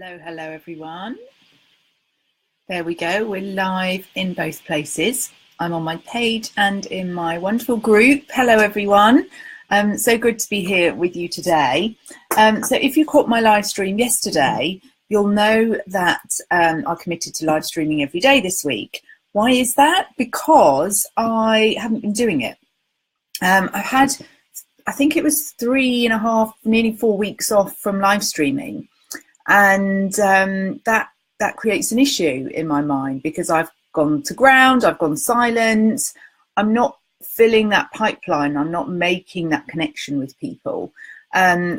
Hello everyone. There we go. We're live in both places. I'm on my page and in my wonderful group. Hello everyone. So good to be here with you today. So if you caught my live stream yesterday, you'll know that I committed to live streaming every day this week. Why is that? Because I haven't been doing it. I've had, I think it was 3.5, nearly 4 weeks off from live streaming. And that creates an issue in my mind because I've gone to ground, I've gone silent, I'm not filling that pipeline, I'm not making that connection with people.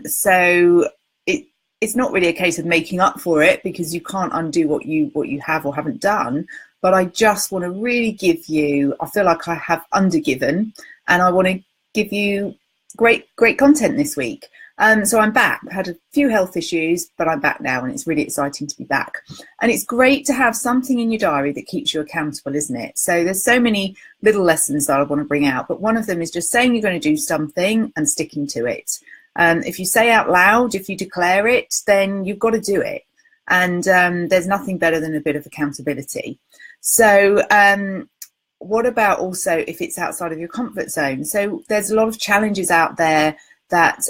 So it's not really a case of making up for it because you can't undo what you have or haven't done. But I just want to really give you, I feel like I have undergiven, and I want to give you great content this week. So I'm back. I had a few health issues, but I'm back now, and it's really exciting to be back. And it's great to have something in your diary that keeps you accountable, isn't it? So there's so many little lessons that I want to bring out, but one of them is just saying you're going to do something and sticking to it. If you say out loud, if you declare it, then you've got to do it. And there's nothing better than a bit of accountability. So what about also if it's outside of your comfort zone? So there's a lot of challenges out there that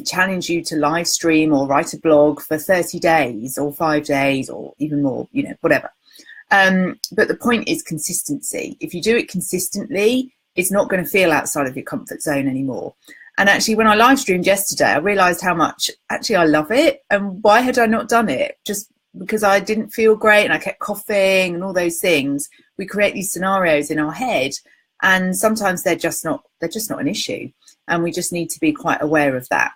challenge you to live stream or write a blog for 30 days or 5 days or even more, whatever. But the point is consistency. If you do it consistently, it's not going to feel outside of your comfort zone anymore. And actually, when I live streamed yesterday, I realized how much actually I love it. And why had I not done it? Just because I didn't feel great and I kept coughing and all those things. We create these scenarios in our head, and sometimes they're just not an issue. And we just need to be quite aware of that.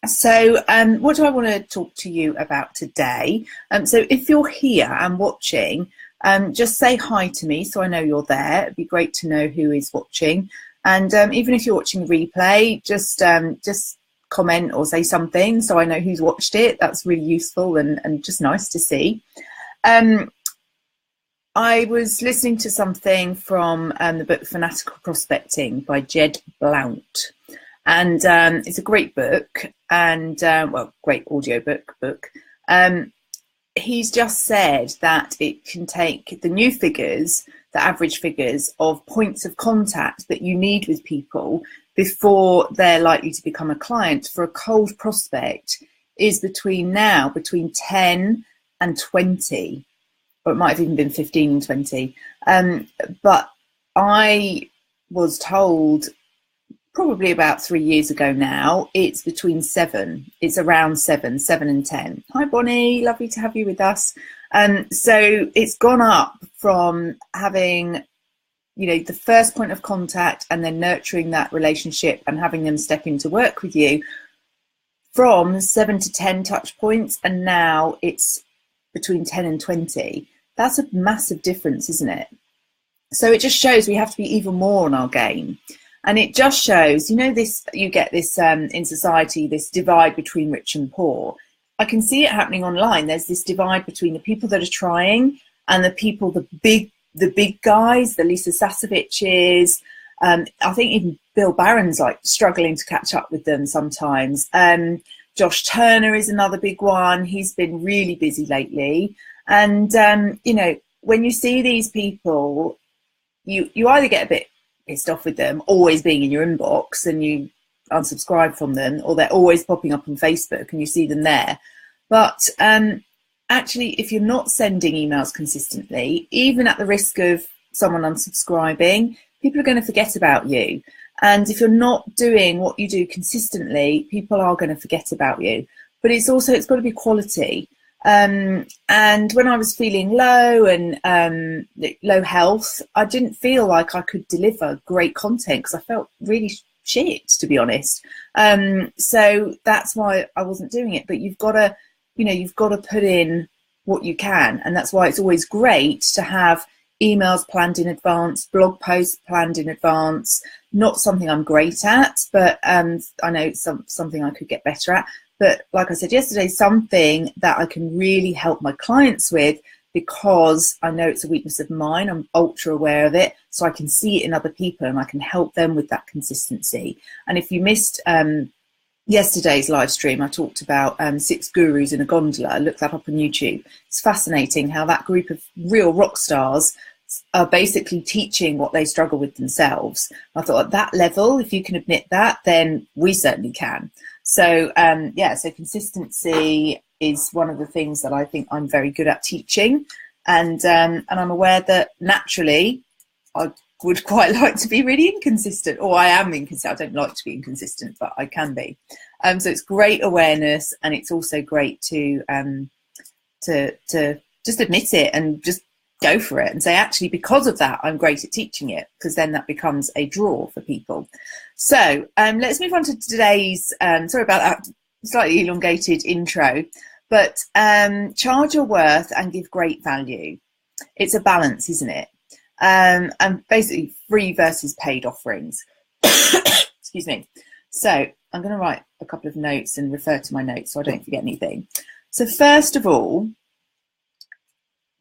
So what do I want to talk to you about today? So if you're here and watching, just say hi to me so I know you're there. It'd be great to know who is watching. And even if you're watching replay, just comment or say something so I know who's watched it. That's really useful and just nice to see. I was listening to something from the book Fanatical Prospecting by Jed Blount. And it's a great book and, great audio book. He's just said that it can take the new figures, the average figures of points of contact that you need with people before they're likely to become a client for a cold prospect is between 10 and 20. Or it might have even been 15 and 20. But I was told probably about 3 years ago now, it's between 7. It's around 7 and 10. Hi, Bonnie. Lovely to have you with us. So it's gone up from having, the first point of contact and then nurturing that relationship and having them step into work with you from 7 to 10 touch points. And now it's between 10 and 20. That's a massive difference, isn't it? So it just shows we have to be even more on our game. And it just shows, you get this in society, this divide between rich and poor. I can see it happening online. There's this divide between the people that are trying and the people, the big guys, the Lisa Sasoviches. I think even Bill Barron's like struggling to catch up with them sometimes. Josh Turner is another big one. He's been really busy lately. And, when you see these people, you either get a bit pissed off with them always being in your inbox and you unsubscribe from them, or they're always popping up on Facebook and you see them there. But actually, if you're not sending emails consistently, even at the risk of someone unsubscribing, people are going to forget about you. And if you're not doing what you do consistently, people are going to forget about you. But it's got to be quality. And when I was feeling low and low health, I didn't feel like I could deliver great content because I felt really shit, to be honest. So that's why I wasn't doing it. But you've got to put in what you can. And that's why it's always great to have emails planned in advance, blog posts planned in advance. Not something I'm great at, but I know it's something I could get better at. But like I said yesterday, something that I can really help my clients with, because I know it's a weakness of mine. I'm ultra aware of it, so I can see it in other people and I can help them with that consistency. And if you missed yesterday's live stream, I talked about 6 gurus in a gondola. Look that up on YouTube. It's fascinating how that group of real rock stars are basically teaching what they struggle with themselves. I thought at that level, if you can admit that, then we certainly can. So yeah, so consistency is one of the things that I think I'm very good at teaching, and I'm aware that naturally I would quite like to be really inconsistent, or I am inconsistent. I don't like to be inconsistent, but I can be. So it's great awareness, and it's also great to just admit it and just go for it and say, actually, because of that, I'm great at teaching it, because then that becomes a draw for people. So let's move on to today's, sorry about that slightly elongated intro, but charge your worth and give great value. It's a balance, isn't it? And basically free versus paid offerings. Excuse me. So I'm going to write a couple of notes and refer to my notes so I don't forget anything. So first of all,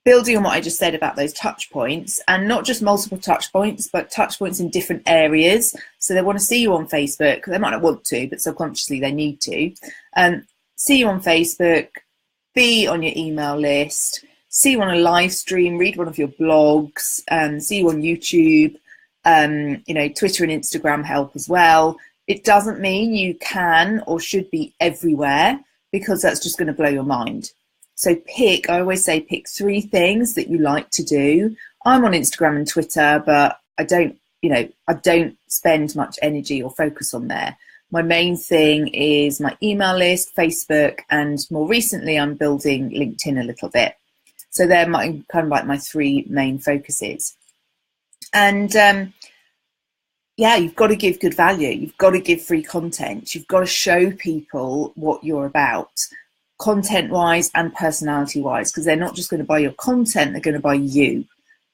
building on what I just said about those touch points, and not just multiple touch points, but touch points in different areas. So they want to see you on Facebook. They might not want to, but subconsciously they need to. See you on Facebook, be on your email list, see you on a live stream, read one of your blogs, see you on YouTube, you know, Twitter and Instagram help as well. It doesn't mean you can or should be everywhere, because that's just going to blow your mind. So pick, I always say, pick 3 things that you like to do. I'm on Instagram and Twitter, but I don't, you know, I don't spend much energy or focus on there. My main thing is my email list, Facebook, and more recently I'm building LinkedIn a little bit. So they're my kind of like my 3 main focuses. And yeah, you've got to give good value. You've got to give free content. You've got to show people what you're about, content-wise and personality-wise, because they're not just going to buy your content, they're going to buy you.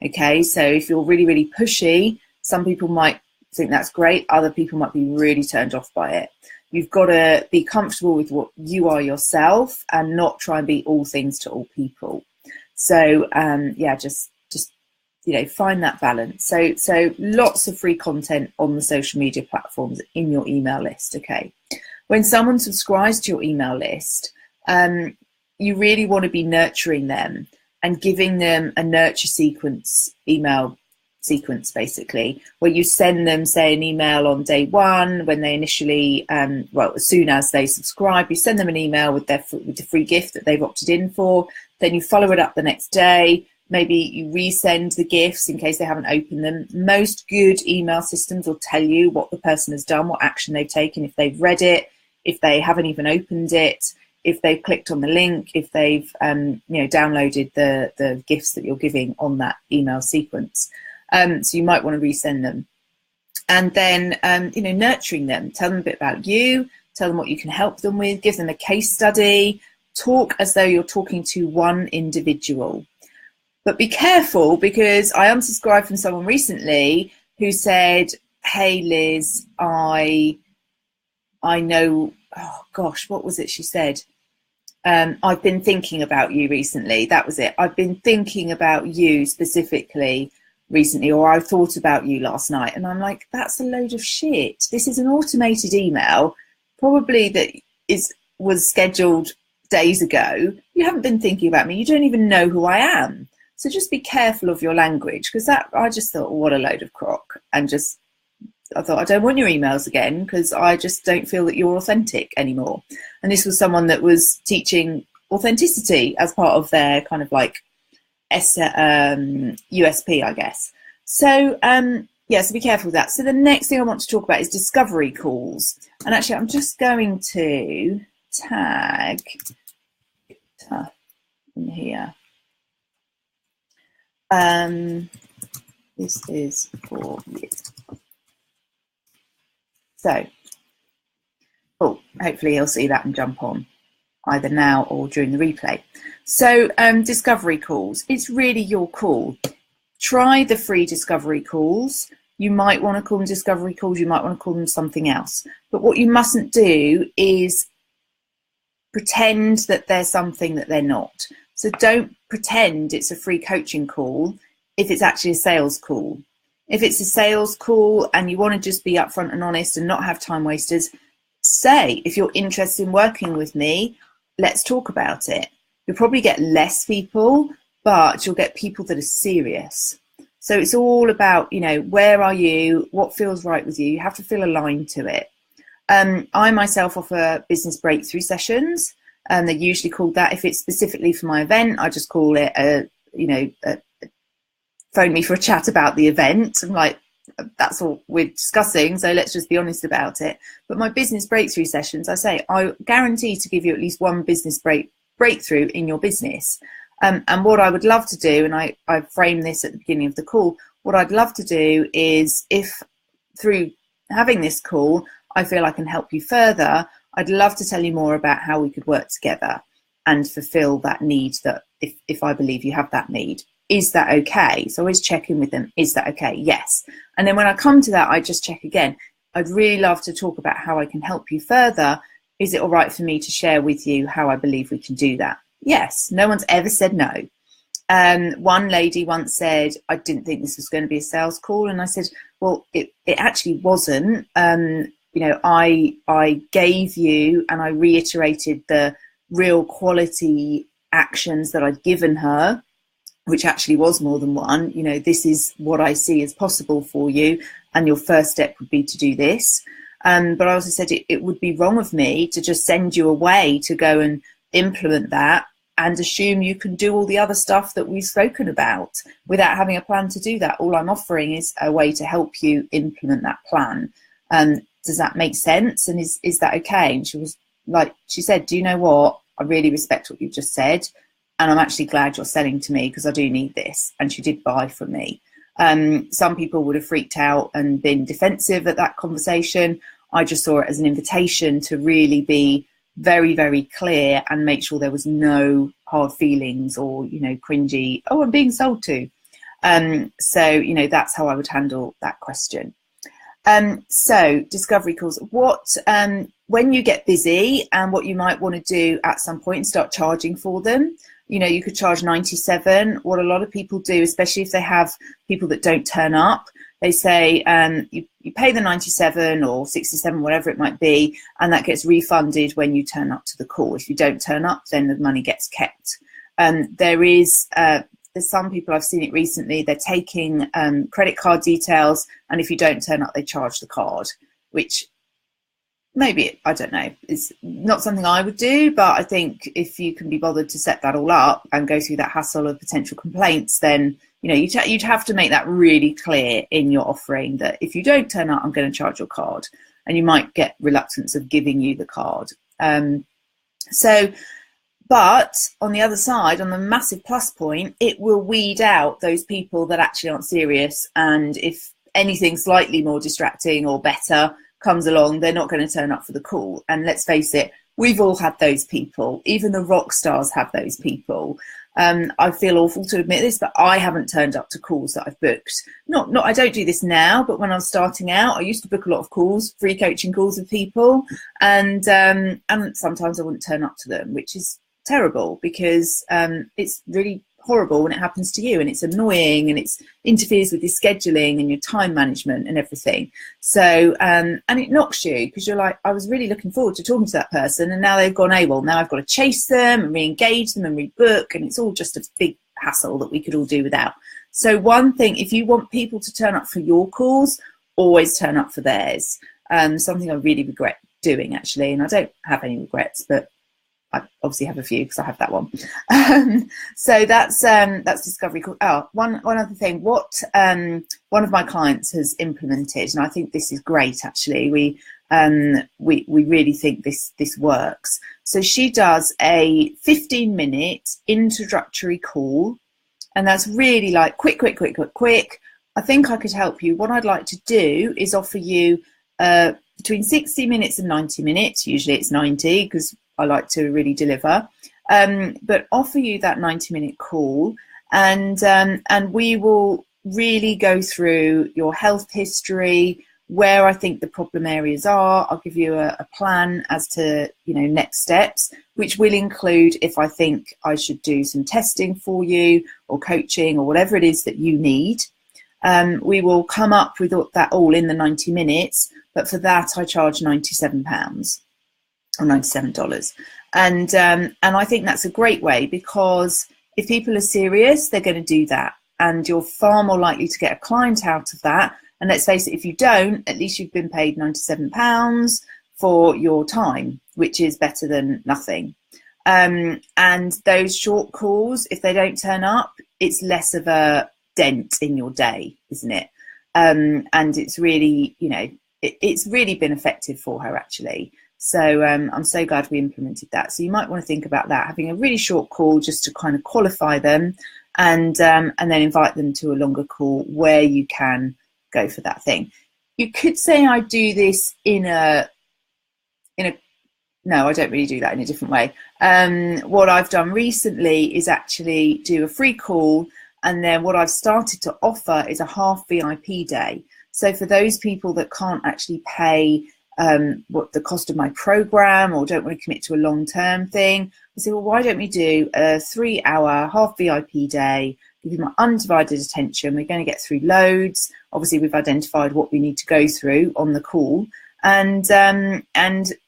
Okay, so if you're really, really pushy, some people might think that's great. Other people might be really turned off by it. You've got to be comfortable with what you are yourself and not try and be all things to all people. So yeah, just you know, find that balance. So lots of free content on the social media platforms in your email list. Okay, when someone subscribes to your email list, you really want to be nurturing them and giving them a nurture sequence, email sequence, basically, where you send them, say, an email on day 1 when they initially, well, as soon as they subscribe, you send them an email with the free gift that they've opted in for. Then you follow it up the next day. Maybe you resend the gifts in case they haven't opened them. Most good email systems will tell you what the person has done, what action they've taken, if they've read it, if they haven't even opened it, if they've clicked on the link, if they've you know, downloaded the gifts that you're giving on that email sequence. So you might want to resend them. And then you know, nurturing them, tell them a bit about you, tell them what you can help them with, give them a case study, talk as though you're talking to one individual. But be careful, because I unsubscribed from someone recently who said, hey Liz, I know, oh gosh, what was it she said? I've been thinking about you recently. That was it. I've been thinking about you specifically recently, or I thought about you last night. And I'm like, that's a load of shit. This is an automated email, probably that was scheduled days ago. You haven't been thinking about me. You don't even know who I am. So just be careful of your language, because that, I just thought, what a load of crock. And just, I thought, I don't want your emails again, because I just don't feel that you're authentic anymore. And this was someone that was teaching authenticity as part of their kind of like USP, I guess. So yeah, so be careful with that. So the next thing I want to talk about is discovery calls. And actually, I'm just going to tag in here. This is for you. So, oh, hopefully you'll see that and jump on either now or during the replay. So discovery calls, it's really your call. Try the free discovery calls. You might want to call them discovery calls, you might want to call them something else. But what you mustn't do is pretend that they're something that they're not. So don't pretend it's a free coaching call if it's actually a sales call. If it's a sales call and you want to just be upfront and honest and not have time wasters, say, if you're interested in working with me, let's talk about it. You'll probably get less people, but you'll get people that are serious. So it's all about, you know, where are you? What feels right with you? You have to feel aligned to it. I myself offer business breakthrough sessions, and they're usually called that. If it's specifically for my event, I just call it phone me for a chat about the event. I'm like, that's all we're discussing, so let's just be honest about it. But my business breakthrough sessions, I say, I guarantee to give you at least one business breakthrough in your business. And what I would love to do, and I framed this at the beginning of the call, what I'd love to do is, if through having this call, I feel I can help you further, I'd love to tell you more about how we could work together and fulfill that need, that if I believe you have that need. Is that okay? So always check in with them. Is that okay? Yes. And then when I come to that, I just check again. I'd really love to talk about how I can help you further. Is it all right for me to share with you how I believe we can do that? Yes. No one's ever said no. One lady once said, I didn't think this was going to be a sales call. And I said, well, it actually wasn't. You know, I gave you, and I reiterated the real quality actions that I'd given her, which actually was more than one. You know, this is what I see as possible for you, and your first step would be to do this. But I also said it would be wrong of me to just send you away to go and implement that and assume you can do all the other stuff that we've spoken about without having a plan to do that. All I'm offering is a way to help you implement that plan. Does that make sense? And is that okay? And she was like, she said, do you know what? I really respect what you've just said. And I'm actually glad you're selling to me, because I do need this. And she did buy from me. Some people would have freaked out and been defensive at that conversation. I just saw it as an invitation to really be very, very clear and make sure there was no hard feelings or, you know, cringy, oh, I'm being sold to. So, you know, that's how I would handle that question. So discovery calls, when you get busy, and what you might want to do at some point, start charging for them. You know, you could charge 97. What a lot of people do, especially if they have people that don't turn up, they say, you pay the 97 or 67, whatever it might be, and that gets refunded when you turn up to the call. If you don't turn up, then the money gets kept. There's some people, I've seen it recently, they're taking credit card details, and if you don't turn up, they charge the card, which maybe, I don't know, it's not something I would do, but I think if you can be bothered to set that all up and go through that hassle of potential complaints, then, you know, you'd have to make that really clear in your offering that if you don't turn up, I'm going to charge your card, and you might get reluctance of giving you the card. But on the other side, on the massive plus point, it will weed out those people that actually aren't serious. And if anything slightly more distracting or better comes along, they're not going to turn up for the call. And let's face it, we've all had those people. Even the rock stars have those people. I feel awful to admit this, but I haven't turned up to calls that I've booked. I don't do this now, but when I was starting out, I used to book a lot of calls, free coaching calls with people, and sometimes I wouldn't turn up to them, which is terrible, because it's really horrible when it happens to you, and it's annoying, and it interferes with your scheduling and your time management and everything. So and it knocks you, because you're like, I was really looking forward to talking to that person, and now they've gone AWOL. Now I've got to chase them and re-engage them and rebook, and it's all just a big hassle that we could all do without. So one thing, if you want people to turn up for your calls, always turn up for theirs. Something I really regret doing, actually, and I don't have any regrets, but I obviously have a few because I have that one. So that's discovery call. Oh, one other thing. What one of my clients has implemented, and I think this is great. Actually, we really think this works. So she does a 15-minute introductory call, and that's really like quick. I think I could help you. What I'd like to do is offer you between 60 minutes and 90 minutes. Usually it's 90 because I like to really deliver, but offer you that 90-minute call, and we will really go through your health history, where I think the problem areas are. I'll give you a plan as to, you know, next steps, which will include if I think I should do some testing for you or coaching or whatever it is that you need. We will come up with that all in the 90 minutes, but for that I charge £97. or $97. And I think that's a great way, because if people are serious, they're going to do that. And you're far more likely to get a client out of that. And let's face it, if you don't, at least you've been paid £97 for your time, which is better than nothing. And those short calls, if they don't turn up, it's less of a dent in your day, isn't it? And it's really, you know, it's really been effective for her, actually. So I'm so glad we implemented that. So you might want to think about that, having a really short call just to kind of qualify them, and then invite them to a longer call where you can go for that thing. You could say I do this no, I don't really do that, in a different way. What I've done recently is actually do a free call, and then what I've started to offer is a half VIP day. So for those people that can't actually pay what the cost of my program, or don't want to commit to a long-term thing, I say, well, why don't we do a 3-hour half VIP day, give you my undivided attention. We're going to get through loads. Obviously, we've identified what we need to go through on the call. And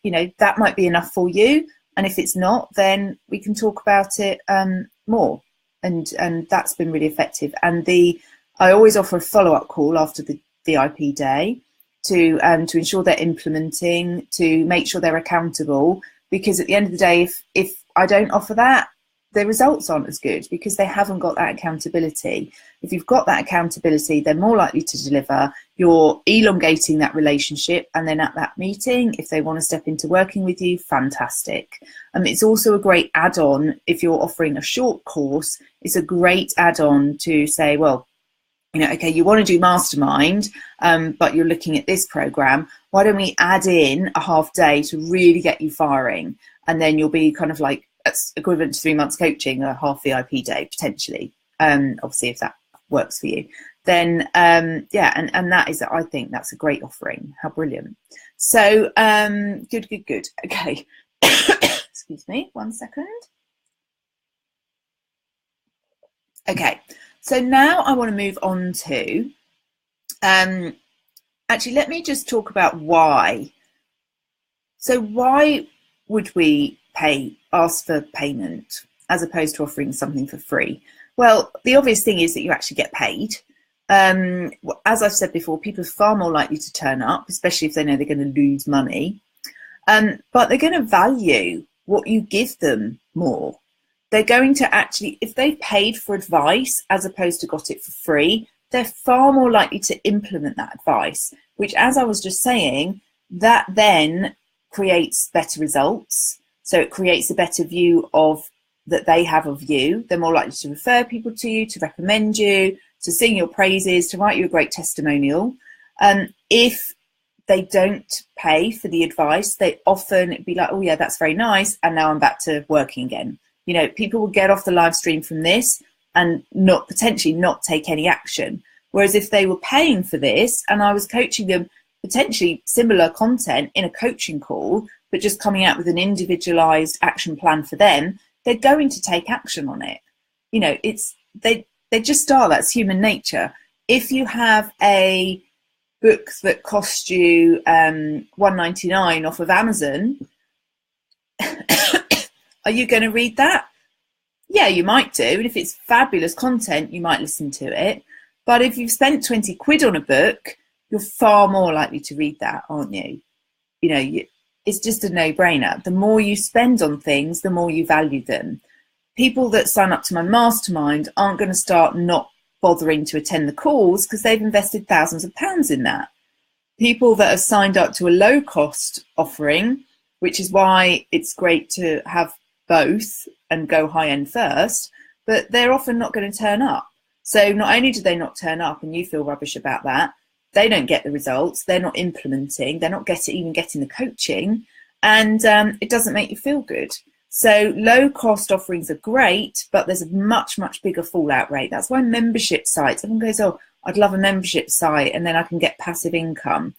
you know, that might be enough for you. And if it's not, then we can talk about it more. And that's been really effective. And I always offer a follow-up call after the VIP day to ensure they're implementing, to make sure they're accountable. Because at the end of the day, if I don't offer that, the results aren't as good, because they haven't got that accountability. If you've got that accountability, they're more likely to deliver. You're elongating that relationship, and then at that meeting, if they want to step into working with you, fantastic. It's also a great add-on. If you're offering a short course, it's a great add-on to say, well, you know, okay, you want to do mastermind, but you're looking at this program. Why don't we add in a half day to really get you firing? And then you'll be kind of like, that's equivalent to 3 months coaching, a half VIP day, potentially. Obviously, if that works for you, then yeah, and that is, I think that's a great offering. How brilliant. So good. Okay. Excuse me, 1 second. Okay, so now I want to move on to, actually, let me just talk about why. So why would we ask for payment as opposed to offering something for free? Well, the obvious thing is that you actually get paid. As I've said before, people are far more likely to turn up, especially if they know they're going to lose money. But they're going to value what you give them more. They're going to actually, if they've paid for advice as opposed to got it for free, they're far more likely to implement that advice, which, as I was just saying, that then creates better results. So it creates a better view that they have of you. They're more likely to refer people to you, to recommend you, to sing your praises, to write you a great testimonial. If they don't pay for the advice, they often be like, oh yeah, that's very nice, and now I'm back to working again. You know, people will get off the live stream from this and potentially not take any action. Whereas if they were paying for this and I was coaching them, potentially similar content in a coaching call, but just coming out with an individualized action plan for them, they're going to take action on it. You know, they just are. That's human nature. If you have a book that costs you $1.99 off of Amazon, are you going to read that? Yeah, you might do. And if it's fabulous content, you might listen to it. But if you've spent 20 quid on a book, you're far more likely to read that, aren't you? You know, it's just a no-brainer. The more you spend on things, the more you value them. People that sign up to my mastermind aren't going to start not bothering to attend the calls because they've invested thousands of pounds in that. People that have signed up to a low-cost offering, which is why it's great to have both and go high-end first, but they're often not going to turn up. So not only do they not turn up and you feel rubbish about that, they don't get the results, they're not implementing, they're not even getting the coaching, and it doesn't make you feel good. So low-cost offerings are great, but there's a much, much bigger fallout rate. That's why membership sites, everyone goes, oh, I'd love a membership site and then I can get passive income.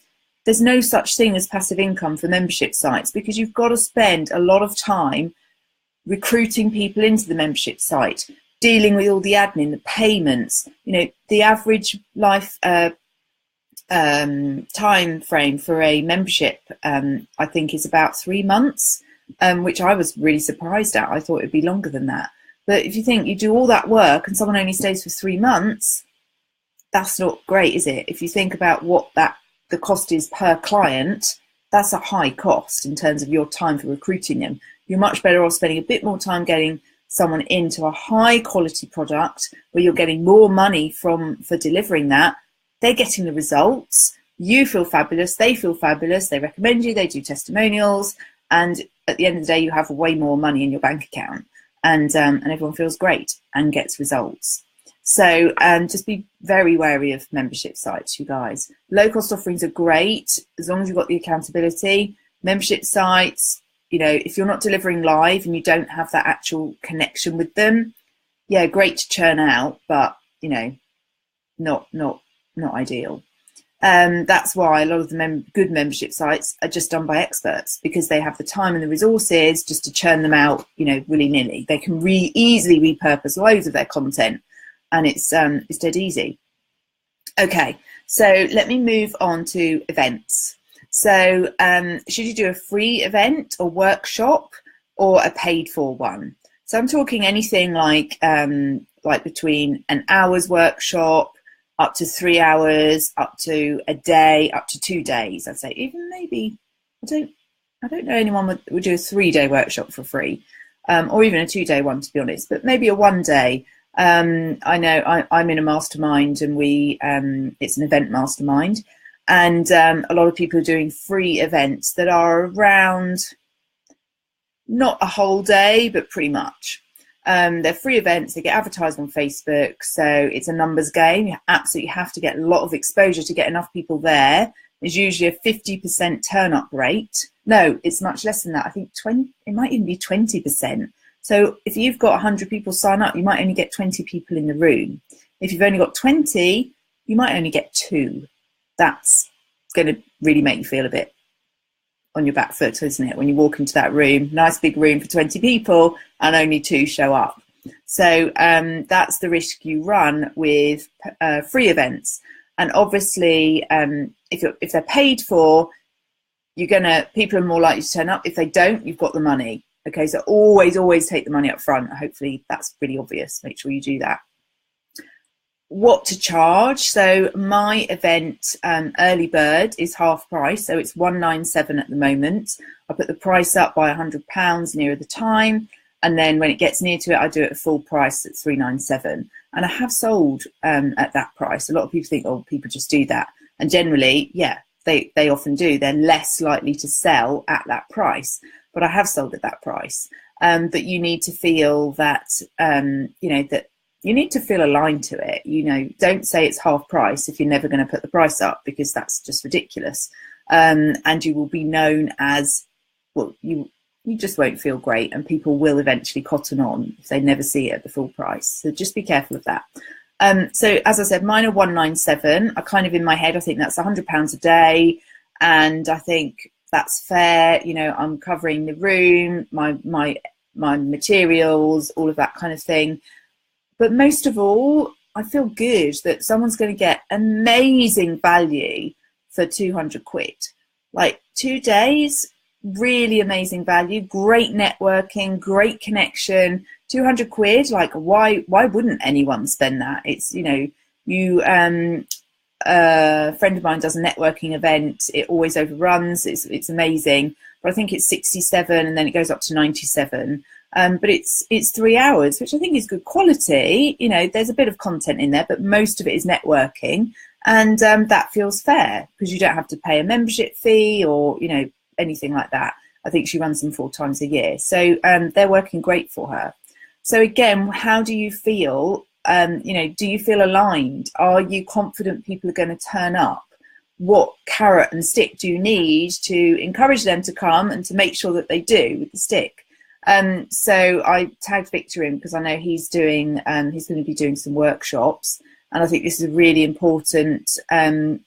There's no such thing as passive income for membership sites because you've got to spend a lot of time recruiting people into the membership site, dealing with all the admin, the payments. You know, the average life time frame for a membership, I think, is about 3 months, which I was really surprised at. I thought it'd be longer than that. But if you think you do all that work and someone only stays for 3 months, that's not great, is it? If you think about what the cost is per client, that's a high cost in terms of your time for recruiting them. You're much better off spending a bit more time getting someone into a high quality product where you're getting more money for delivering that. They're getting the results. You feel fabulous. They feel fabulous. They recommend you. They do testimonials. And at the end of the day, you have way more money in your bank account, and everyone feels great and gets results. So just be very wary of membership sites, you guys. Low cost offerings are great as long as you've got the accountability. Membership sites, you know, if you're not delivering live and you don't have that actual connection with them, yeah, great to churn out, but you know, not ideal. That's why a lot of the good membership sites are just done by experts, because they have the time and the resources just to churn them out, you know, willy-nilly. They can easily repurpose loads of their content, and it's dead easy. Okay, so let me move on to events. So should you do a free event or workshop or a paid for one? So I'm talking anything like between an hour's workshop up to 3 hours, up to a day, up to 2 days. I'd say even maybe, I don't know anyone would do a 3-day workshop for free, or even a 2-day one, to be honest, but maybe a 1 day. I know I'm in a mastermind, and it's an event mastermind, and a lot of people are doing free events that are around not a whole day, but pretty much. They're free events, they get advertised on Facebook, so it's a numbers game. You absolutely have to get a lot of exposure to get enough people there. There's usually a 50% turn up rate. No, it's much less than that. I think it might even be 20%. So if you've got 100 people sign up, you might only get 20 people in the room. If you've only got 20, you might only get 2. That's going to really make you feel a bit on your back foot, isn't it? When you walk into that room, nice big room for 20 people, and only 2 show up. So that's the risk you run with free events. And obviously, if they're paid for, people are more likely to turn up. If they don't, you've got the money. Okay, so always take the money up front. Hopefully that's pretty obvious. Make sure you do that. What to charge? So my event, early bird, is half price, so it's £197 at the moment. I put the price up by £100 nearer the time, and then when it gets near to it, I do it at full price at £397. And I have sold at that price. A lot of people think, oh, people just do that, and generally, yeah, they often do. They're less likely to sell at that price, but I have sold at that price. But you need to feel that that you need to feel aligned to it. You know, don't say it's half price if you're never going to put the price up, because that's just ridiculous. And you will be known as, well, you just won't feel great, and people will eventually cotton on if they never see it at the full price. So just be careful of that. So as I said, mine are £197. I kind of, in my head, I think that's £100 a day, and I think that's fair. You know, I'm covering the room, my materials, all of that kind of thing. But most of all, I feel good that someone's going to get amazing value for 200 quid. Like 2 days, really amazing value, great networking, great connection. 200 quid, like why wouldn't anyone spend that? It's, you know, a friend of mine does a networking event. It always overruns. It's amazing. But I think it's 67, and then it goes up to 97. But it's 3 hours, which I think is good quality. You know, there's a bit of content in there, but most of it is networking, and that feels fair because you don't have to pay a membership fee or, you know, anything like that. I think she runs them 4 times a year, so they're working great for her. So again, how do you feel? You know, do you feel aligned? Are you confident people are going to turn up? What carrot and stick do you need to encourage them to come and to make sure that they do with the stick? So I tagged Victor in because I know he's going to be doing some workshops, and I think this is a really important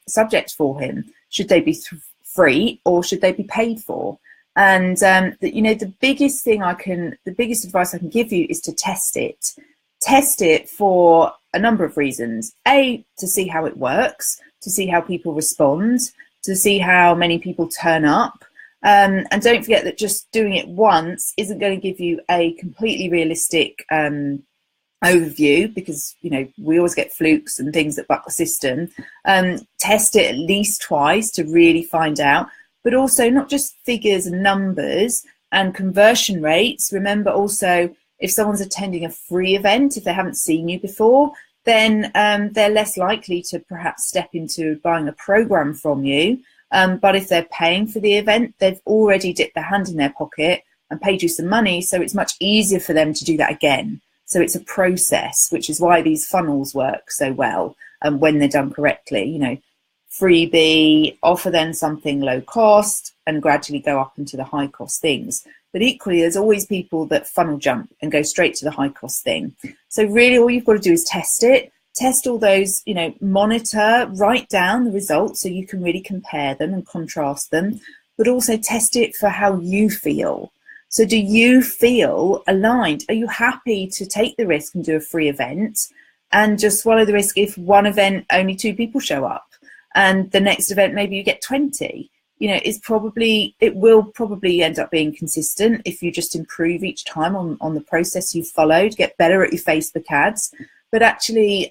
subject for him. Should they be free or should they be paid for? And you know, the biggest advice I can give you is to test it. Test it for a number of reasons. A, to see how it works, to see how people respond, to see how many people turn up. And don't forget that just doing it once isn't going to give you a completely realistic overview, because we always get flukes and things that buck the system. Test it at least twice to really find out, but also not just figures and numbers and conversion rates. Remember also, if someone's attending a free event, if they haven't seen you before, then they're less likely to perhaps step into buying a program from you. But if they're paying for the event, they've already dipped their hand in their pocket and paid you some money, so it's much easier for them to do that again. So it's a process, which is why these funnels work so well when they're done correctly. Freebie, offer them something low cost, and gradually go up into the high cost things. But equally, there's always people that funnel jump and go straight to the high cost thing. So really all you've got to do is test it. Test all those, monitor, write down the results so you can really compare them and contrast them, but also test it for how you feel. So do you feel aligned? Are you happy to take the risk and do a free event and just swallow the risk if one event only 2 people show up and the next event maybe you get 20? It will probably end up being consistent if you just improve each time on the process you've followed, get better at your Facebook ads. But actually,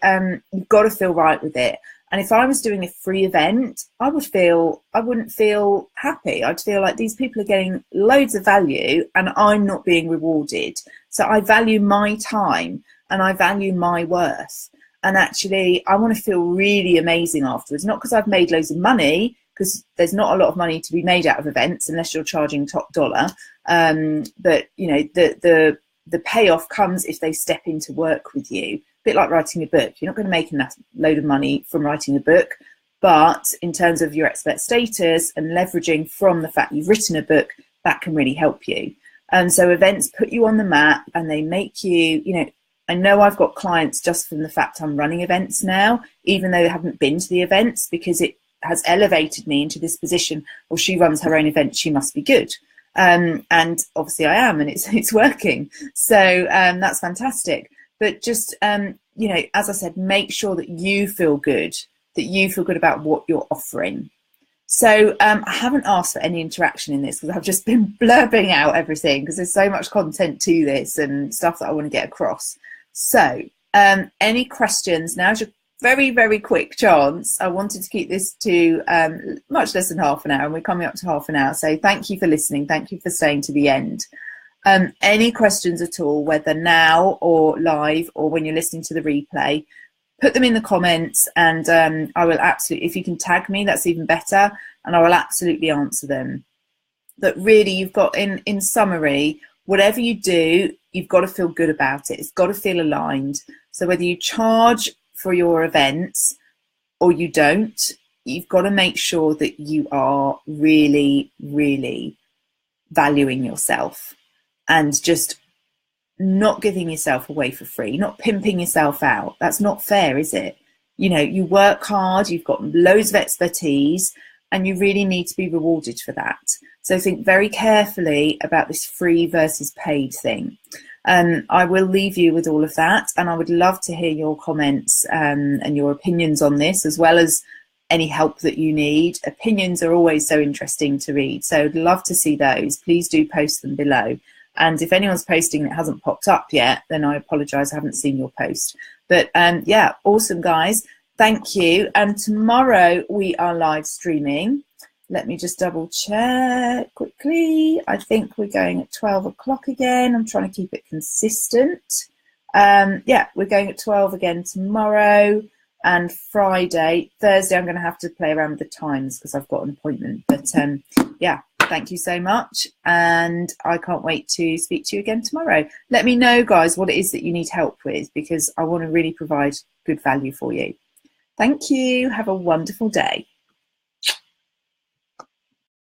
you've got to feel right with it. And if I was doing a free event, I wouldn't feel happy. I'd feel like these people are getting loads of value and I'm not being rewarded. So I value my time and I value my worth. And actually, I want to feel really amazing afterwards, not because I've made loads of money, because there's not a lot of money to be made out of events unless you're charging top dollar. But the payoff comes if they step into work with you. A bit like writing a book. You're not going to make a load of money from writing a book, but in terms of your expert status and leveraging from the fact you've written a book, that can really help you. And so events put you on the map and they make you, I know I've got clients just from the fact I'm running events now, even though they haven't been to the events, because it has elevated me into this position. Well, she runs her own event, she must be good. And obviously I am, and it's working. So that's fantastic. But just, as I said, make sure that you feel good about what you're offering. So I haven't asked for any interaction in this because I've just been blurbing out everything because there's so much content to this and stuff that I want to get across. So any questions? Now's your very, very quick chance. I wanted to keep this to much less than half an hour, and we're coming up to half an hour. So thank you for listening. Thank you for staying to the end. Any questions at all, whether now or live or when you're listening to the replay, put them in the comments, and I will absolutely, if you can tag me, that's even better, and I will absolutely answer them. But really, you've got, in summary, whatever you do, you've got to feel good about it. It's got to feel aligned. So whether you charge for your events or you don't, you've got to make sure that you are really, really valuing yourself and just not giving yourself away for free, not pimping yourself out. That's not fair, is it? You work hard, you've got loads of expertise, and you really need to be rewarded for that. So think very carefully about this free versus paid thing. I will leave you with all of that, and I would love to hear your comments and your opinions on this, as well as any help that you need. Opinions are always so interesting to read, so I'd love to see those. Please do post them below. And if anyone's posting that hasn't popped up yet, then I apologise, I haven't seen your post. But yeah, awesome, guys. Thank you. And tomorrow we are live streaming. Let me just double check quickly. I think we're going at 12 o'clock again. I'm trying to keep it consistent. Yeah, we're going at 12 again tomorrow and Friday. Thursday, I'm going to have to play around with the times because I've got an appointment. But yeah. Thank you so much, and I can't wait to speak to you again tomorrow. Let me know, guys, what it is that you need help with, because I want to really provide good value for you. Thank you. Have a wonderful day.